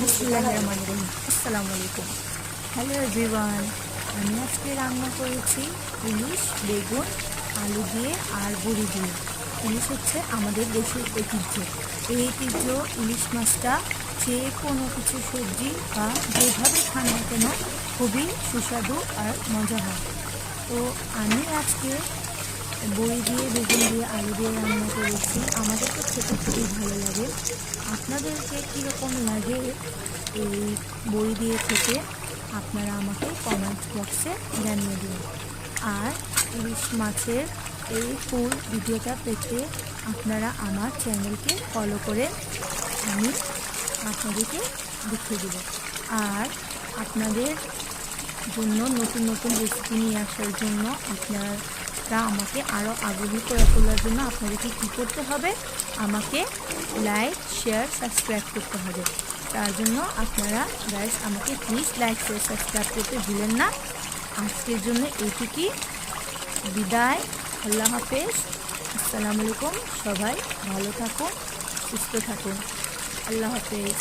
বিসমিল্লাহিররহমানিররহিম। আসসালামু আলাইকুম। Hello everyone, আমি আজকে রান্না করেছি ইলিশ, বেগুন, আলু দিয়ে আর বড়ি দিয়ে। ইলিশ হচ্ছে আমাদের দেশের ঐতিহ্য। এই ঐতিহ্য ইলিশ মাছটা যে কোনো কিছু সবজি বা যেভাবে খান না কেন খুবই সুস্বাদু আর মজা হয়। তো আমি আজকে বড়ি দিয়ে, বেগুন দিয়ে, আলু দিয়ে রান্না করেছি। আমাদের তো খেতে খুবই ভালো লাগে। আপনাদেরকে কীরকম লাগে এই বড়ি দিয়ে খেতে আপনারা আমাকে কমেন্ট বক্সে জানিয়ে দিন। আর ইলিশ মাছের এই ফুল ভিডিওটা পেতে আপনারা আমার চ্যানেলকে ফলো করে আমি আপনাদেরকে দেখিয়ে দেব। আর আপনাদের জন্য নতুন নতুন রেসিপি নিয়ে আসার জন্য আপনারা আমাকে আরও আগ্রহী করে তোলার জন্য আপনাদেরকে কী করতে হবে, আমাকে লাইক, শেয়ার, সাবস্ক্রাইব করতে হবে। তার জন্য আপনারা গাইস আমাকে প্লিজ লাইক, শেয়ার, সাবস্ক্রাইব করতে ভুলেন না। আজকের জন্য এইটুকুই, বিদায়, আল্লাহ হাফেজ, আসসালামু আলাইকুম। সবাই ভালো থাকুন, সুস্থ থাকুন, আল্লাহ হাফেজ।